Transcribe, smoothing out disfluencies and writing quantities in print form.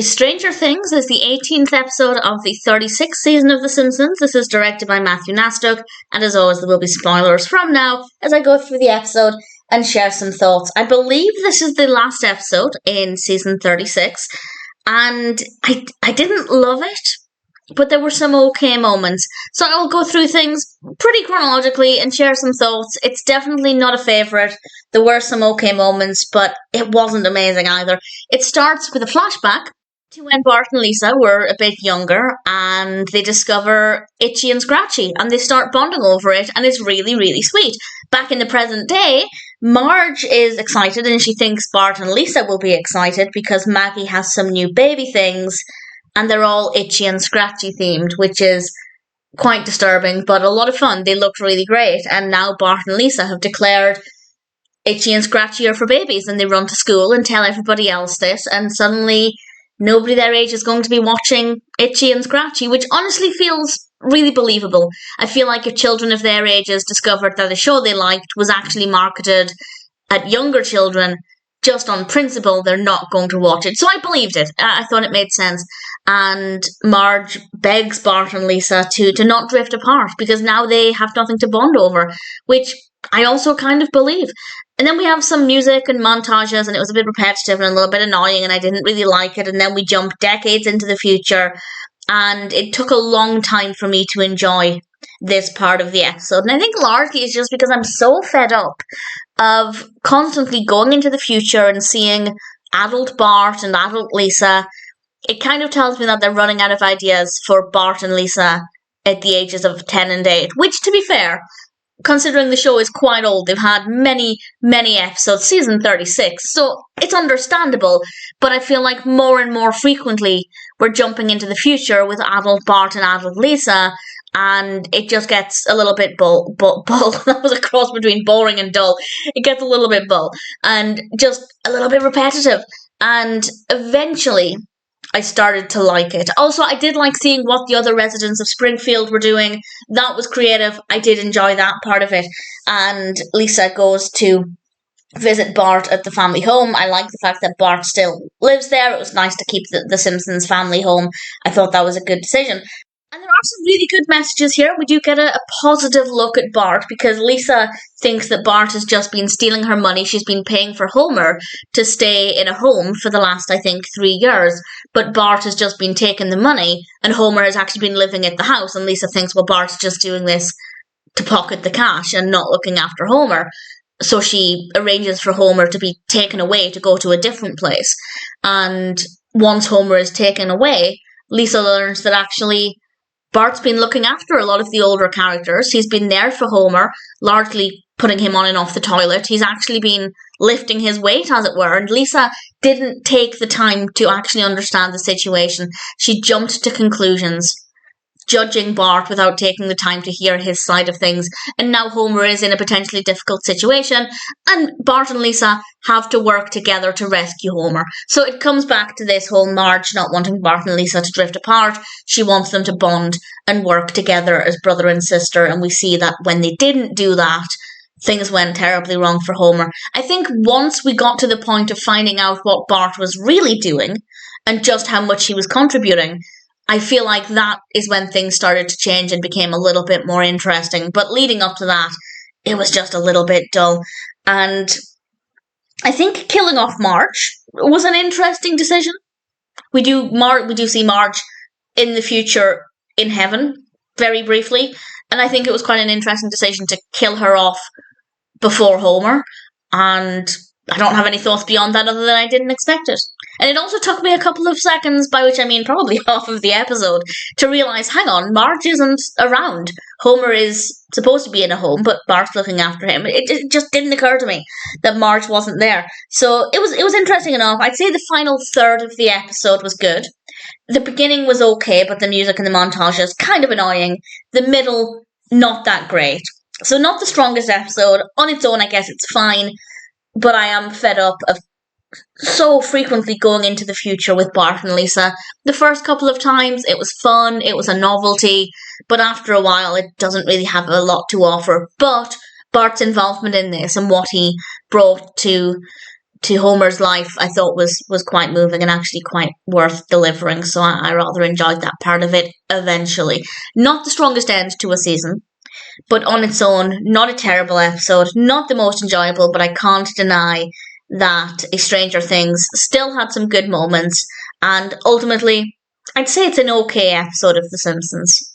Stranger Things is the 18th episode of the 36th season of The Simpsons. This is directed by Matthew Nastuk, and as always, there will be spoilers from now as I go through the episode and share some thoughts. I believe this is the last episode in season 36, and I didn't love it, but there were some okay moments. So I will go through things pretty chronologically and share some thoughts. It's definitely not a favourite. There were some okay moments, but it wasn't amazing either. It starts with a flashback to when Bart and Lisa were a bit younger, and they discover Itchy and Scratchy, and they start bonding over it, and it's really, really sweet. Back in the present day, Marge is excited, and she thinks Bart and Lisa will be excited because Maggie has some new baby things, and they're all Itchy and Scratchy themed, which is quite disturbing, but a lot of fun. They looked really great, and now Bart and Lisa have declared Itchy and Scratchy are for babies, and they run to school and tell everybody else this, and suddenly nobody their age is going to be watching Itchy and Scratchy, which honestly feels really believable. I feel like if children of their ages discovered that a show they liked was actually marketed at younger children, just on principle, they're not going to watch it. So I believed it. I thought it made sense. And Marge begs Bart and Lisa to not drift apart because now they have nothing to bond over, which I also kind of believe. And then we have some music and montages, and it was a bit repetitive and a little bit annoying, and I didn't really like it. And then we jump decades into the future, and it took a long time for me to enjoy this part of the episode. And I think largely it's just because I'm so fed up of constantly going into the future and seeing adult Bart and adult Lisa. It kind of tells me that they're running out of ideas for Bart and Lisa at the ages of 10 and 8, which, to be fair, considering the show is quite old, they've had many, many episodes, season 36, so it's understandable, but I feel like more and more frequently we're jumping into the future with adult Bart and adult Lisa, and it just gets a little bit bull. That was a cross between boring and dull. It gets a little bit bull, and just a little bit repetitive, and eventually I started to like it. Also, I did like seeing what the other residents of Springfield were doing. That was creative. I did enjoy that part of it. And Lisa goes to visit Bart at the family home. I like the fact that Bart still lives there. It was nice to keep the Simpsons family home. I thought that was a good decision. And there are some really good messages here. We do get a positive look at Bart because Lisa thinks that Bart has just been stealing her money. She's been paying for Homer to stay in a home for the last, I think, 3 years. But Bart has just been taking the money and Homer has actually been living at the house. And Lisa thinks, well, Bart's just doing this to pocket the cash and not looking after Homer. So she arranges for Homer to be taken away to go to a different place. And once Homer is taken away, Lisa learns that actually Bart's been looking after a lot of the older characters. He's been there for Homer, largely putting him on and off the toilet. He's actually been lifting his weight, as it were. And Lisa didn't take the time to actually understand the situation. She jumped to conclusions, judging Bart without taking the time to hear his side of things. And now Homer is in a potentially difficult situation, and Bart and Lisa have to work together to rescue Homer. So it comes back to this whole Marge not wanting Bart and Lisa to drift apart. She wants them to bond and work together as brother and sister, and we see that when they didn't do that, things went terribly wrong for Homer. I think once we got to the point of finding out what Bart was really doing and just how much he was contributing, I feel like that is when things started to change and became a little bit more interesting. But leading up to that, it was just a little bit dull. And I think killing off Marge was an interesting decision. We do see Marge in the future in heaven, very briefly. And I think it was quite an interesting decision to kill her off before Homer. And I don't have any thoughts beyond that other than I didn't expect it. And it also took me a couple of seconds, by which I mean probably half of the episode, to realise, hang on, Marge isn't around. Homer is supposed to be in a home, but Bart's looking after him. It just didn't occur to me that Marge wasn't there. So it was interesting enough. I'd say the final third of the episode was good. The beginning was okay, but the music and the montages, kind of annoying. The middle, not that great. So not the strongest episode. On its own, I guess it's fine. But I am fed up of so frequently going into the future with Bart and Lisa. The first couple of times, it was fun, it was a novelty, but after a while, it doesn't really have a lot to offer. But Bart's involvement in this and what he brought to to Homer's life, I thought was quite moving and actually quite worth delivering. So I rather enjoyed that part of it eventually. Not the strongest end to a season, but on its own, not a terrible episode, not the most enjoyable, but I can't deny that A Stranger Things still had some good moments, and ultimately, I'd say it's an okay episode of The Simpsons.